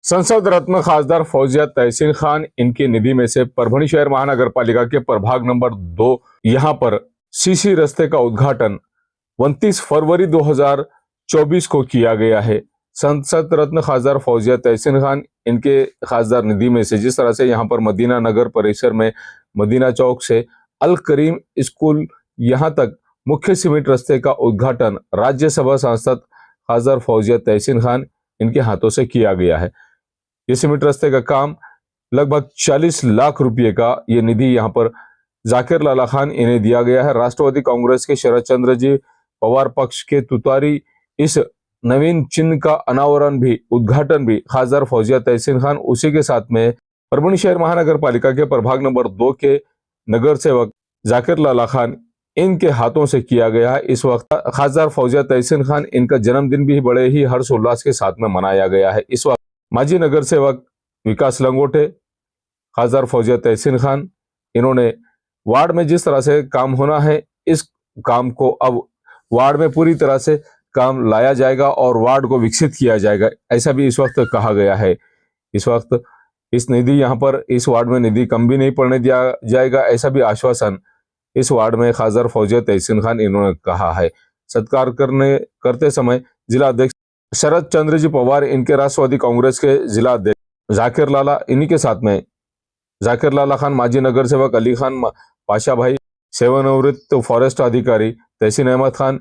संसद रत्न खासदार फौजिया तहसीन खान इनकी निधि में से परभणी शहर महानगर पालिका के प्रभाग नंबर 2 यहां पर सीसी रस्ते का उद्घाटन 29 फरवरी 2024 को किया गया है। संसद रत्न खासदार फौजिया तहसीन खान इनके खासदार निधि में से जिस तरह से यहां पर मदीना नगर परिसर में मदीना चौक से अल करीम स्कूल यहां तक मुख्य सीमेंट रस्ते का उद्घाटन राज्यसभा सांसद खासदार फौजिया तहसीन खान इनके हाथों से किया गया है। ये सीमेंट रस्ते का काम लगभग 40 लाख रुपए का ये निधि यहाँ पर जाकिर लाला खान इन्हें दिया गया है। राष्ट्रवादी कांग्रेस के शरद चंद्र जी पवार पक्ष के तुतारी इस नवीन चिन्ह का अनावरण भी उद्घाटन भी खासदार फौजिया तहसीन खान उसी के साथ में परभणी शहर महानगर पालिका के प्रभाग नंबर 2 के नगर सेवक जाकिर लाला खान इनके हाथों से किया गया है। इस वक्त खासदार फौजिया तहसीन खान इनका जन्मदिन भी बड़े ही हर्षोल्लास के साथ में मनाया गया है। इस वक्त माजी नगर सेवक विकास लंगोटे खासदार फौजिया तहसीन खान इन्होंने वार्ड में जिस तरह से काम होना है इस काम को अब वार्ड में पूरी तरह से काम लाया जाएगा और वार्ड को विकसित किया जाएगा, ऐसा भी इस वक्त कहा गया है। इस वक्त इस निधि यहाँ पर इस वार्ड में निधि कम भी नहीं पड़ने दिया जाएगा, ऐसा भी आश्वासन इस वार्ड में खासदार फौजिया तहसीन खान इन्होंने कहा है। सत्कार करते समय जिला अध्यक्ष शरद चंद्र जी पवार इनके राष्ट्रवादी कांग्रेस के जिला अध्यक्ष जाकिर लाला इन्हीं के साथ में जाकिर लाला खान, माजी नगर सेवक अली खान पाशा भाई, सेवानिवृत्त फॉरेस्ट अधिकारी तहसीन अहमद खान,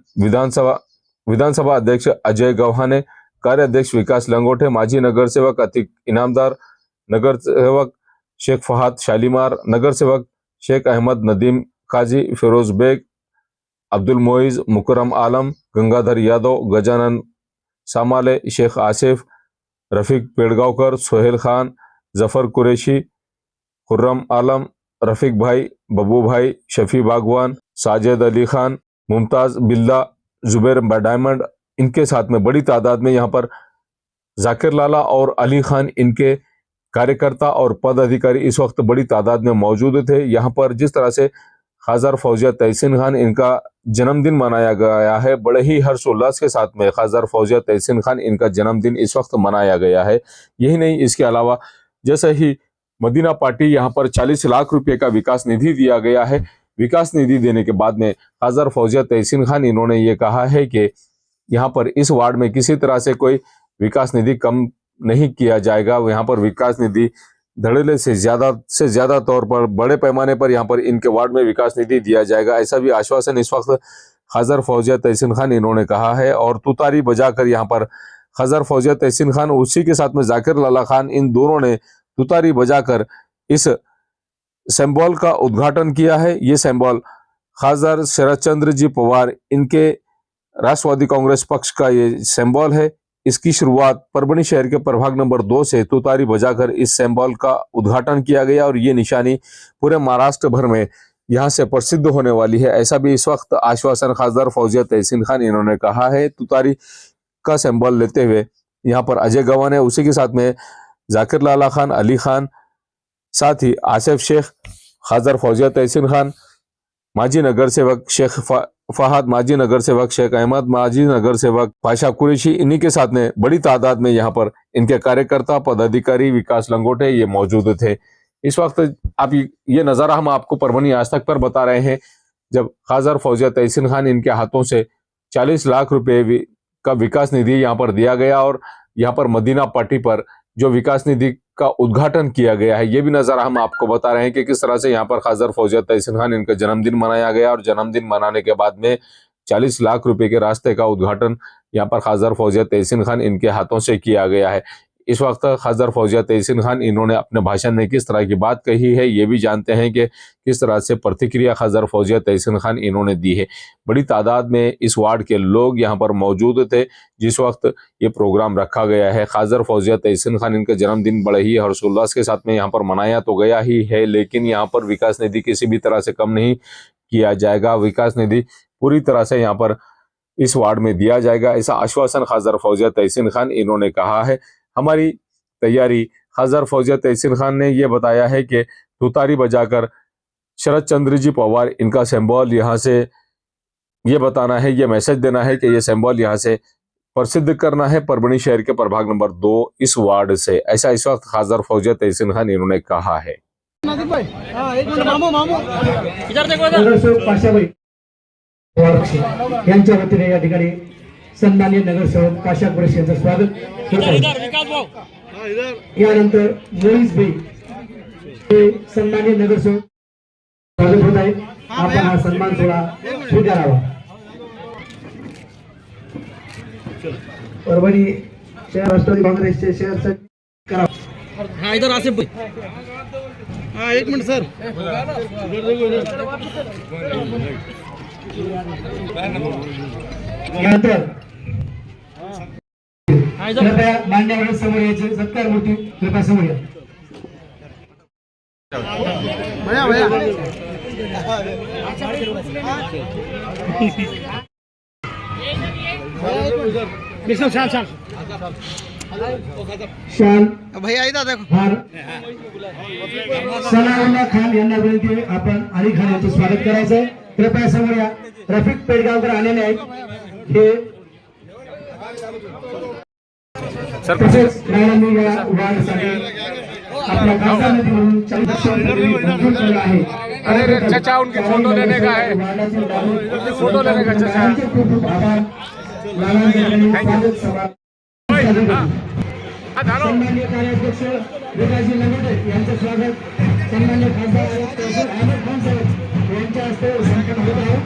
विधानसभा अध्यक्ष अजय गव्हाने, कार्याध्यक्ष विकास लंगोटे, माजी नगर सेवक अतीक इनामदार, नगर सेवक शेख फहाद शालीमार, नगर सेवक शेख अहमद नदीम काजी, फिरोज बेग, अब्दुल मोइज, मुकरम आलम, गंगाधर यादव, गजानन सामाले, शेख आसिफ, रफीक पेड़गांवकर, सोहेल खान, जफर कुरैशी, खुर्रम आलम, रफीक भाई, बब्बू भाई, शफी बागवान, साजिद अली खान, मुमताज बिल्ला, जुबैर डायमंड इनके साथ में बड़ी तादाद में यहाँ पर जाकिर लाला और अली खान इनके कार्यकर्ता और पद अधिकारी इस वक्त बड़ी तादाद में मौजूद थे। यहाँ पर जिस तरह से खासदार फौजिया तहसीन खान इनका जन्मदिन मनाया गया है, बड़े ही हर्षोल्लास के साथ में खासदार फौजिया तहसीन खान इनका जन्मदिन इस वक्त मनाया गया है। यही नहीं, इसके अलावा जैसे ही मदीना पार्टी यहाँ पर 40 लाख रुपए का विकास निधि दिया गया है, विकास निधि देने के बाद में खासदार फौजिया तहसीन खान इन्होंने ये कहा है कि यहाँ पर इस वार्ड में किसी तरह से कोई विकास निधि कम नहीं किया जाएगा। यहाँ पर विकास निधि धड़ल्ले से ज्यादा तौर पर बड़े पैमाने पर यहाँ पर इनके वार्ड में विकास निधि दिया जाएगा, ऐसा भी आश्वासन इस वक्त खासदार फौजिया तहसीन खान इन्होंने कहा है। और तुतारी बजाकर यहाँ पर खासदार फौजिया तहसीन खान उसी के साथ में जाकिर लाला खान इन दोनों ने तुतारी बजाकर इस सिंबल का उद्घाटन किया है। ये सिंबल खासदार शरद चंद्र जी पवार इनके राष्ट्रवादी कांग्रेस पक्ष का ये सिंबल है। इसकी शुरुआत परभणी शहर के प्रभाग नंबर 2 से तुतारी बजाकर इस सिंबल का उद्घाटन किया गया और ये निशानी पूरे महाराष्ट्र भर में यहाँ से प्रसिद्ध होने वाली है, ऐसा भी इस वक्त आश्वासन खासदार फौजिया तहसीन खान इन्होंने कहा है। तुतारी का सिंबल लेते हुए यहाँ पर अजय गव्हाने, उसी के साथ में जाकिर लाला खान, अली खान, साथ ही आसिफ शेख, खासदार फौजिया तहसीन खान, माजी नगर सेवक शेख फहाद, माजी नगर सेवक शेख अहमद, माजी नगर सेवक पाशा कुरैशी, इन्हीं के साथ में बड़ी तादाद में यहाँ पर इनके कार्यकर्ता पदाधिकारी विकास लंगोटे ये मौजूद थे। इस वक्त आप ये नज़ारा हम आपको परभणी आज तक पर बता रहे हैं, जब खासदार फौजिया तहसीन खान इनके हाथों से 40 लाख रुपए का विकास निधि यहाँ पर दिया गया और यहाँ पर मदीना पार्टी पर जो विकास निधि का उद्घाटन किया गया है, ये भी नज़ारा हम आपको बता रहे हैं कि किस तरह से यहाँ पर खासदार फौजिया तहसीन खान इनका जन्मदिन मनाया गया और जन्मदिन मनाने के बाद में 40 लाख रुपए के रास्ते का उद्घाटन यहाँ पर खासदार फौजिया तहसीन खान इनके हाथों से किया गया है। इस वक्त खासदार फौजिया तहसीन खान इन्होंने अपने भाषण में किस तरह की बात कही है, ये भी जानते हैं कि किस तरह से प्रतिक्रिया खासदार फौजिया तहसीन खान इन्होंने दी है। बड़ी तादाद में इस वार्ड के लोग यहाँ पर मौजूद थे जिस वक्त ये प्रोग्राम रखा गया है। खासदार फौजिया तहसीन खान इनका जन्मदिन बड़े ही हर्षोल्लास के साथ में यहाँ पर मनाया तो गया ही है, लेकिन यहाँ पर विकास निधि किसी भी तरह से कम नहीं किया जाएगा। विकास निधि पूरी तरह से यहाँ पर इस वार्ड में दिया जाएगा, ऐसा आश्वासन खासदार फौजिया तहसीन खान इन्होंने कहा है। हमारी तैयारी खासदार फौजिया तहसीन खान ने यह बताया है कि तुतारी बजाकर शरद चंद्र जी पवार इनका सिंबल यहाँ से ये बताना है, ये मैसेज देना है कि ये सिंबल यहाँ से प्रसिद्ध करना है परभणी शहर के प्रभाग नंबर 2 इस वार्ड से, ऐसा इस वक्त खासदार फौजिया तहसीन खान इन्होंने कहा है। नगरसेवक पाशाबाई यांच्या वतीने या ठिकाणी सन्माननीय नगरसेवक काशा कुरेशी यांचं स्वागत होत आहे। यानंतर मोईज भाई हे सन्माननीय नगरसेवक स्वागत होत आहे। आपण हा सन्मान सोहळा स्वीकारावा। परभणी शहर राष्ट्रवादी काँग्रेसचे शहर करा। हाँ इधर आसिफ भाई। हाँ एक मिनट सर। यानंतर कृपया मान्यवर समोर यायचे सत्कार मूर्ती कृपया समोर या। भैया भैया विष्णु शाल शाल शाल भैया इधर देखो। हार सनाउल्ला खान यांना विनंती आहे आपण अली खान यांचं स्वागत करायचं आहे। कृपया समोर या। रफिक पेडगावकर आलेले आहेत हे तसेच मॅडमनी या वार्डसाठी आपल्या खासदारनिधी म्हणून 40 लक्ष रुपये मंजूर केला आहे। अरे चाचा उनके फोटो लेने का है, फोटो लेने का चाचा। खूप खूप आभार। लालांनी स्वागत सभा सन्माननीय कार्याध्यक्ष विकासजी लंगोटे यांचं स्वागत सन्माननीय खासदार अहमद खान साहेब यांच्या हस्ते संपन्न होत आहे।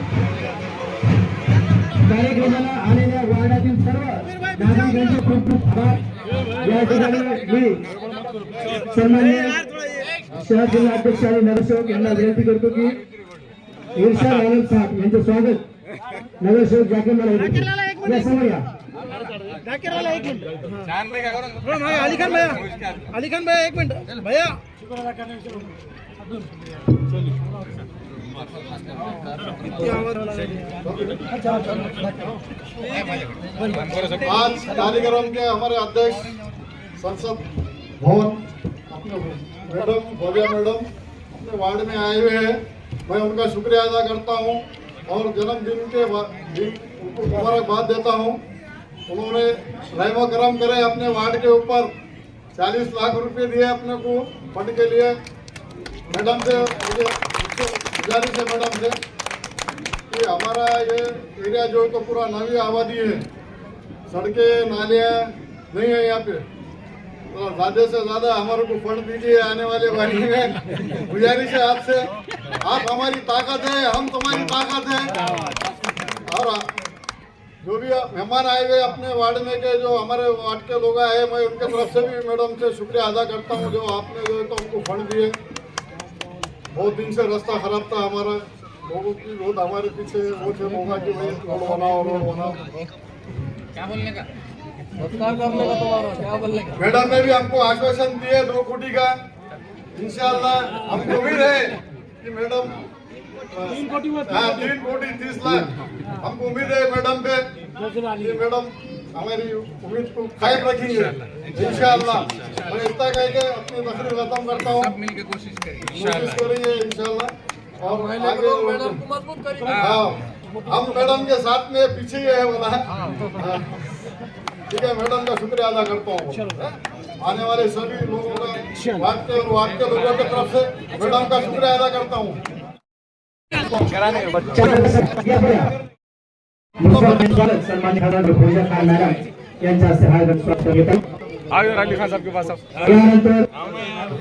कार्यक्रमाला आलेल्या वार्डातील सर्व नागरिकांचे खूप खूप आभार। या ठिकाणी मी सन्माननीय शहर जिल्हा अध्यक्ष आणि नगरसेवक यांना विनंती करतो की इरशाद आलम साहेब यांचं स्वागत नगरसेवक जाकीर मला या समोर या। अली खान भैया एक मिनट भैया। आज कार्यक्रम के हमारे अध्यक्ष संसद भवन मैडम भव्या मैडम अपने वार्ड में आए हुए हैं। मैं उनका शुक्रिया अदा करता हूं और जन्मदिन के दिन उनको मुबारकबाद देता हूं। उन्होंने रहम करम करे अपने वार्ड के ऊपर 40 लाख रुपए दिए अपने को फंड के लिए। मैडम से मुझे गुजारिश है मैडम से कि हमारा ये एरिया जो है तो पूरा नवी आबादी है, सड़कें नालियाँ नहीं है यहाँ पे, तो ज़्यादा से ज़्यादा हमारे को फंड दीजिए आने वाले वारी में। गुजारिश है आपसे, आप हमारी ताकत है, हम तुम्हारी ताकत है। और जो भी मेहमान आए हुए अपने वार्ड में के जो हमारे वार्ड के लोग आए, मैं उनके तरफ से भी मैडम से शुक्रिया अदा करता हूँ जो आपने जो है तो उनको फंड दिए। बहुत दिन से रास्ता खराब था हमारा, लोगों की बहुत हमारे पीछे वो थे मौका कि भाई रोड बनाओ रोड बनाओ। क्या बोलने का क्या बोलने का। मैडम ने भी हमको आश्वासन दिए 2 कोटी का। इंशाल्लाह हमको उम्मीद है कि मैडम 3 कोटी 30 लाख हमको उम्मीद है मैडम पे कि मैडम हमारी उम्मीद को कायम रखेंगे इंशाल्लाह। मैं इतना कह के अपनी तकरीर खत्म करता हूँ। कोशिश करेंगे इंशाल्लाह और आगे हाँ हम मैडम के साथ में पीछे ही है बोला। ठीक है मैडम का शुक्रिया अदा करता हूँ। आने वाले सभी लोगों का वार्ड के और वार्ड के लोगों की तरफ से मैडम का शुक्रिया अदा करता हूँ। सन्मानित खासदार फौजिया खान मॅडम यांच्या हस्ते हा स्वागत घेतात। अली खान साहब के पास यानंतर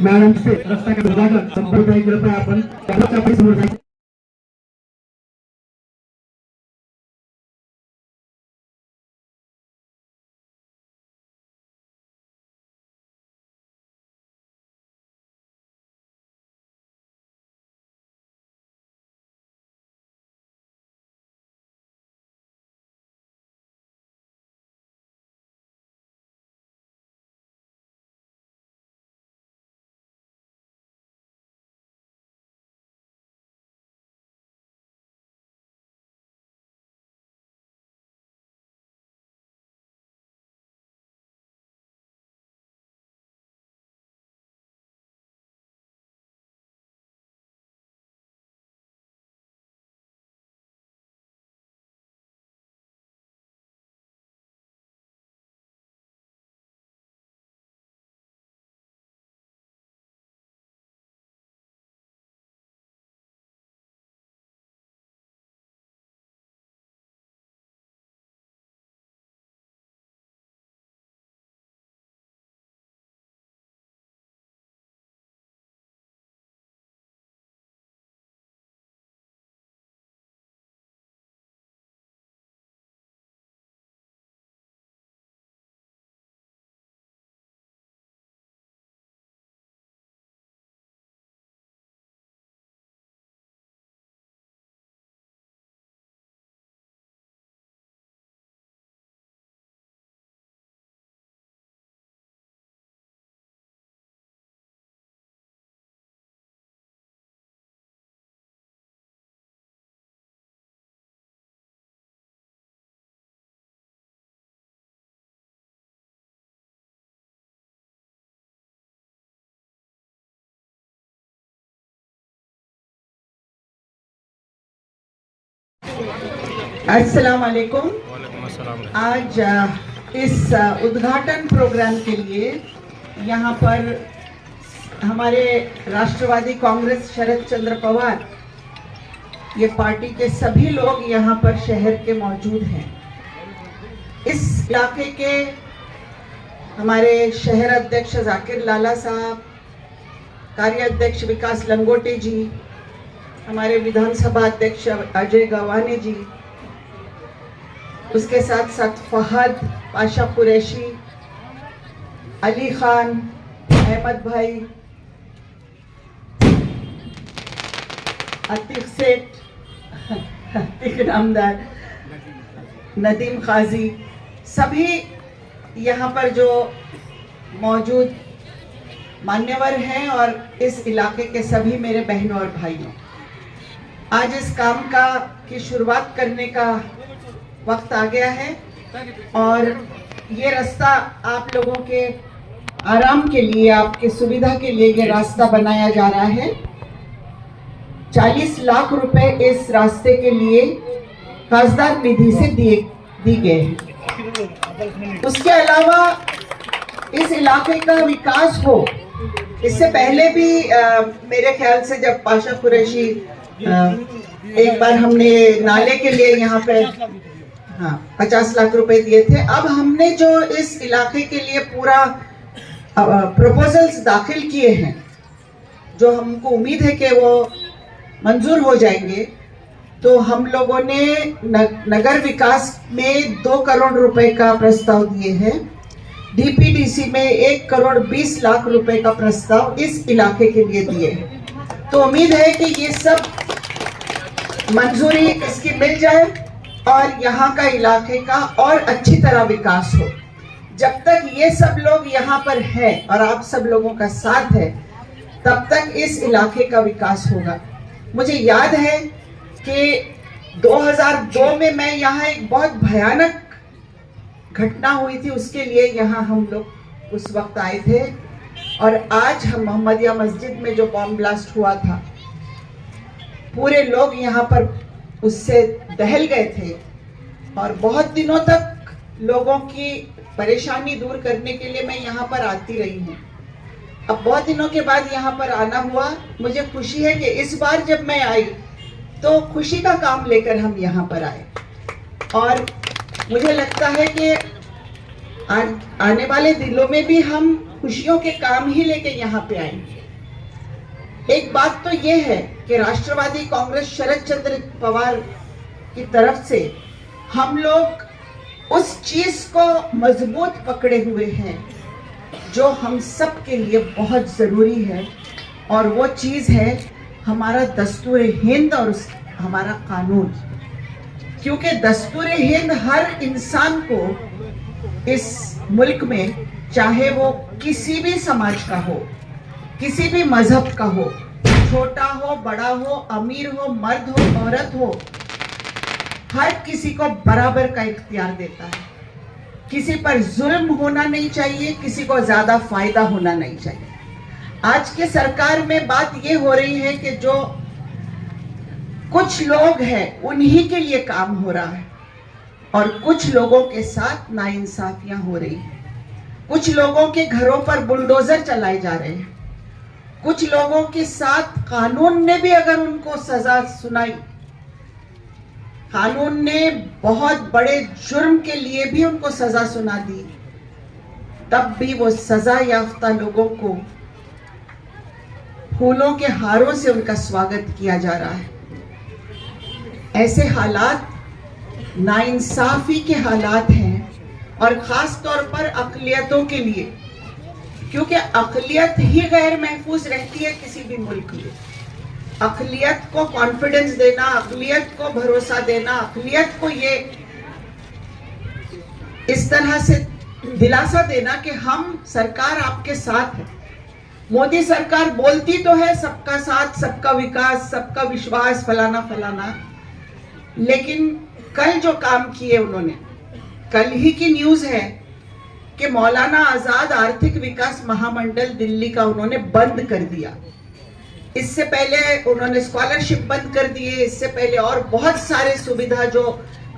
मॅडम से रस्ता का उद्घाटन संपूर्ण कृपया आपण अस्सलाम वालेकुम। आज इस उद्घाटन प्रोग्राम के लिए यहाँ पर हमारे राष्ट्रवादी कांग्रेस शरद चंद्र पवार ये पार्टी के सभी लोग यहाँ पर शहर के मौजूद हैं। इस इलाके के हमारे शहर अध्यक्ष जाकिर लाला साहब, कार्याध्यक्ष विकास लंगोटे जी, हमारे विधानसभा अध्यक्ष अजय गवाने जी, उसके साथ साथ फहद पाशा कुरैशी, अली खान, अहमद भाई, अतीक सेठ, अतीक नामदार, नदीम खाजी, सभी यहाँ पर जो मौजूद मान्यवर हैं और इस इलाके के सभी मेरे बहनों और भाइयों, आज इस काम की शुरुआत करने का वक्त आ गया है और ये रास्ता आप लोगों के आराम के लिए, आपके सुविधा के लिए ये रास्ता बनाया जा रहा है। 40 लाख रुपए इस रास्ते के लिए खासदार निधि से दी गए हैं। उसके अलावा इस इलाके का विकास हो, इससे पहले भी मेरे ख्याल से जब पाशा कुरैशी एक बार हमने नाले के लिए यहाँ पे 50 लाख रुपए दिए थे। अब हमने जो इस इलाके के लिए पूरा प्रपोजल्स दाखिल किए हैं, जो हमको उम्मीद है कि वो मंजूर हो जाएंगे, तो हम लोगों ने नगर विकास में 2 करोड़ रुपए का प्रस्ताव दिए हैं। डीपीडीसी में 1 करोड़ 20 लाख रुपए का प्रस्ताव इस इलाके के लिए दिए हैं। तो उम्मीद है कि ये सब मंजूरी इसकी मिल जाए और यहाँ का इलाके का और अच्छी तरह विकास हो। जब तक ये सब लोग यहाँ पर हैं और आप सब लोगों का साथ है, तब तक इस इलाके का विकास होगा। मुझे याद है कि 2002 में मैं यहाँ एक बहुत भयानक घटना हुई थी, उसके लिए यहाँ हम लोग उस वक्त आए थे और आज हम मोहम्मदिया मस्जिद में जो बॉम्ब ब्लास्ट हुआ था, पूरे लोग यहाँ पर उससे दहल गए थे और बहुत दिनों तक लोगों की परेशानी दूर करने के लिए मैं यहाँ पर आती रही हूँ। अब बहुत दिनों के बाद यहाँ पर आना हुआ। मुझे खुशी है कि इस बार जब मैं आई तो खुशी का काम लेकर हम यहाँ पर आए और मुझे लगता है कि आने वाले दिनों में भी हम खुशियों के काम ही लेके यहाँ पे आएंगे। एक बात तो ये है कि राष्ट्रवादी कांग्रेस शरद चंद्र पवार की तरफ से हम लोग उस चीज को मजबूत पकड़े हुए हैं जो हम सब के लिए बहुत जरूरी है, और वो चीज है हमारा दस्तूर हिंद और हमारा कानून। क्योंकि दस्तूर हिंद हर इंसान को इस मुल्क में, चाहे वो किसी भी समाज का हो, किसी भी मजहब का हो, छोटा हो, बड़ा हो, अमीर हो, मर्द हो, औरत हो, हर किसी को बराबर का इख्तियार देता है। किसी पर जुल्म होना नहीं चाहिए, किसी को ज्यादा फायदा होना नहीं चाहिए। आज के सरकार में बात ये हो रही है कि जो कुछ लोग हैं उन्हीं के लिए काम हो रहा है और कुछ लोगों के साथ नाइंसाफियां हो रही हैं। कुछ लोगों के घरों पर बुलडोजर चलाए जा रहे हैं। कुछ लोगों के साथ कानून ने भी अगर उनको सजा सुनाई, कानून ने बहुत बड़े जुर्म के लिए भी उनको सजा सुना दी, तब भी वो सजा याफ्ता लोगों को फूलों के हारों से उनका स्वागत किया जा रहा है। ऐसे हालात नाइंसाफी के हालात हैं और खास तौर पर अक़लियतों के लिए, क्योंकि अक़लियत ही गैर महफूज रहती है किसी भी मुल्क में। अक़लियत को कॉन्फिडेंस देना, अक़लियत को भरोसा देना, अक़लियत को ये इस तरह से दिलासा देना कि हम सरकार आपके साथ है। मोदी सरकार बोलती तो है सबका साथ, सबका विकास, सबका विश्वास, फलाना फलाना, लेकिन कल जो काम किए उन्होंने, कल ही की न्यूज़ है कि मौलाना आज़ाद आर्थिक विकास महामंडल दिल्ली का उन्होंने बंद कर दिया। इससे पहले उन्होंने स्कॉलरशिप बंद कर दिए, इससे पहले और बहुत सारे सुविधा जो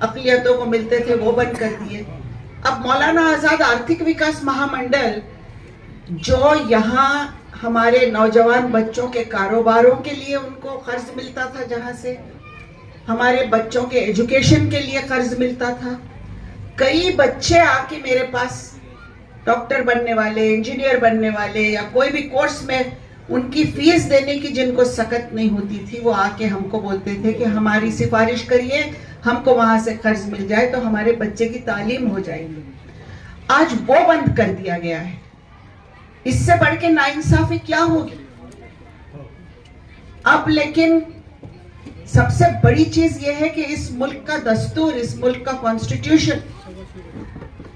अक़लियतों को मिलते थे वो बंद कर दिए। अब मौलाना आज़ाद आर्थिक विकास महामंडल जो यहाँ हमारे नौजवान बच्चों के कारोबारों के लिए उनको कर्ज मिलता था, जहाँ से हमारे बच्चों के एजुकेशन के लिए कर्ज मिलता था। कई बच्चे आके मेरे पास डॉक्टर बनने वाले, इंजीनियर बनने वाले या कोई भी कोर्स में उनकी फीस देने की जिनको सकत नहीं होती थी, वो आके हमको बोलते थे कि हमारी सिफारिश करिए, हमको वहां से कर्ज मिल जाए तो हमारे बच्चे की तालीम हो जाएगी। आज वो बंद कर दिया गया है। इससे बढ़ के नाइंसाफी क्या होगी? अब लेकिन सबसे बड़ी चीज यह है कि इस मुल्क का दस्तूर, इस मुल्क का कॉन्स्टिट्यूशन,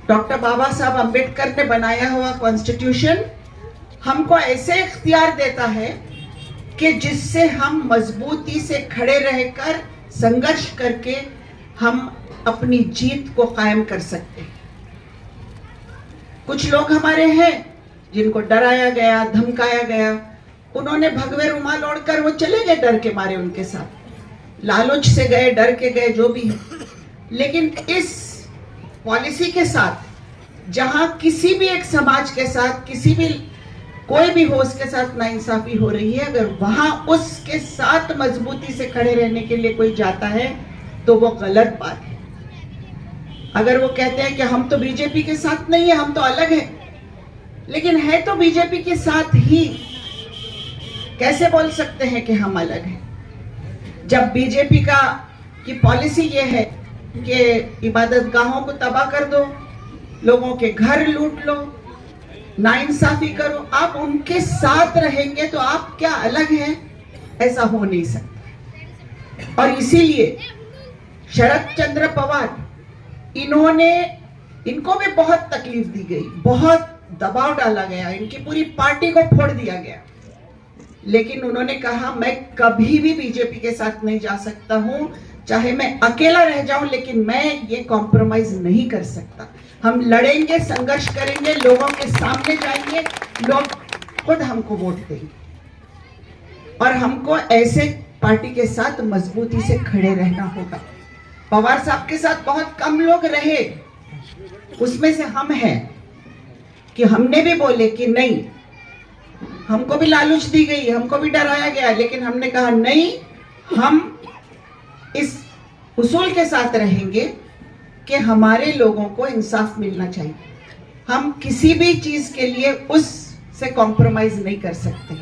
डॉक्टर बाबा साहब अम्बेडकर ने बनाया हुआ कॉन्स्टिट्यूशन हमको ऐसे इख्तियार देता है कि जिससे हम मजबूती से खड़े रहकर संघर्ष करके हम अपनी जीत को कायम कर सकते हैं। कुछ लोग हमारे हैं जिनको डराया गया, धमकाया गया, उन्होंने भगवे रुमाल ओढ़कर वो चले गए डर के मारे, उनके साथ लालच से गए, डर के गए, जो भी है। लेकिन इस पॉलिसी के साथ जहां किसी भी एक समाज के साथ, किसी भी कोई भी हो उसके साथ नाइंसाफी हो रही है, अगर वहां उसके साथ मजबूती से खड़े रहने के लिए कोई जाता है तो वो गलत बात है। अगर वो कहते हैं कि हम तो बीजेपी के साथ नहीं है, हम तो अलग है, लेकिन है तो बीजेपी के साथ ही, कैसे बोल सकते हैं कि हम अलग हैं? जब बीजेपी की पॉलिसी ये है कि इबादत गाहों को तबाह कर दो, लोगों के घर लूट लो, नाइंसाफी करो, आप उनके साथ रहेंगे तो आप क्या अलग हैं? ऐसा हो नहीं सकता। और इसीलिए शरद चंद्र पवार, इनको भी बहुत तकलीफ दी गई, बहुत दबाव डाला गया, इनकी पूरी पार्टी को फोड़ दिया गया, लेकिन उन्होंने कहा मैं कभी भी बीजेपी के साथ नहीं जा सकता हूं, चाहे मैं अकेला रह जाऊं, लेकिन मैं ये कॉम्प्रोमाइज नहीं कर सकता। हम लड़ेंगे, संघर्ष करेंगे, लोगों के सामने जाएंगे, लोग खुद हमको वोट देंगे और हमको ऐसे पार्टी के साथ मजबूती से खड़े रहना होगा। पवार साहब के साथ बहुत कम लोग रहे, उसमें से हम हैं कि हमने भी बोले कि नहीं, हमको भी लालच दी गई, हमको भी डराया गया, लेकिन हमने कहा नहीं, हम इस उसूल के साथ रहेंगे कि हमारे लोगों को इंसाफ मिलना चाहिए। हम किसी भी चीज के लिए उससे कॉम्प्रोमाइज नहीं कर सकते।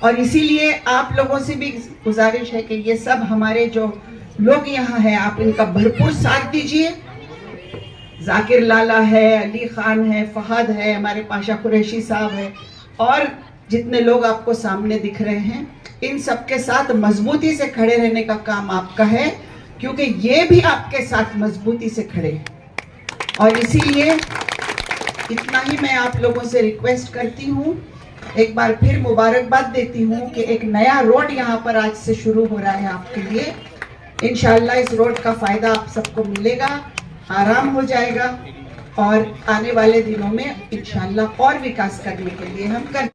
और इसीलिए आप लोगों से भी गुजारिश है कि ये सब हमारे जो लोग यहाँ हैं, आप इनका भरपूर साथ दीजिए। जाकिर लाला है, अली खान है, फहद है, हमारे पाशा कुरैशी साहब है, और जितने लोग आपको सामने दिख रहे हैं, इन सबके साथ मजबूती से खड़े रहने का काम आपका है, क्योंकि ये भी आपके साथ मजबूती से खड़े हैं। और इसीलिए इतना ही मैं आप लोगों से रिक्वेस्ट करती हूँ, एक बार फिर मुबारकबाद देती हूँ कि एक नया रोड यहाँ पर आज से शुरू हो रहा है आपके लिए। इंशाअल्लाह इस रोड का फायदा आप सबको मिलेगा, आराम हो जाएगा, और आने वाले दिनों में इंशाअल्लाह और विकास करने के लिए हम कर।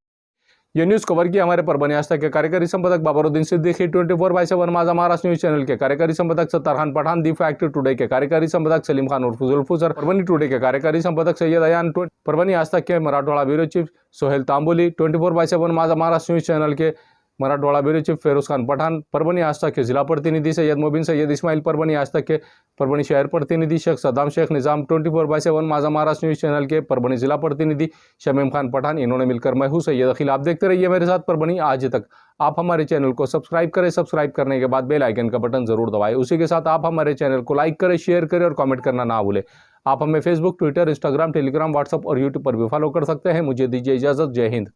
ये न्यूज कवर किया हमारे परभणी आज तक के कार्यकारी संपादक बाबरुद्दीन सिद्दीकी, 24/7 माझा महाराष्ट्र न्यूज चैनल के कार्यकारी संपादक Sattar Khan Pathan, The Fact Today के कार्यकारी संपादक सलीम खान उर्फ जुल्फुजर, परभणी टुडे के कार्यकारी संपादक सैयद अयान, परभणी आज तक के मराठवाड़ा ब्यूरो चीफ सोहेल तांबोली, 24/7 माझा महाराष्ट्र न्यूज चैनल के मराठवाड़ा ब्यूरो चीफ फेरोज खान पठान, परभणी आज तक के जिला प्रतिनिधि सैयद मोबिन सैयद इस्माइल, परभणी आज तक के परभणी शहर प्रतिनिधि शेख सद्दाम शेख निज़ाम, 24/7 माझा महाराष्ट्र न्यूज चैनल के परभणी जिला प्रतिनिधि शमीम खान पठान, इन्होंने मिलकर मैं हूं सैयद अखिल। आप देखते रहिए मेरे साथ परभणी आज तक। आप हमारे चैनल को सब्सक्राइब करें, सब्सक्राइब करने के बाद बेल आइकन का बटन जरूर दबाएं। उसी के साथ आप हमारे चैनल को लाइक करें, शेयर करें और कमेंट करना ना भूलें। आप हमें Facebook, Twitter, Instagram, Telegram, WhatsApp और यूट्यूब पर भी फॉलो कर सकते हैं। मुझे दीजिए इजाजत। जय हिंद।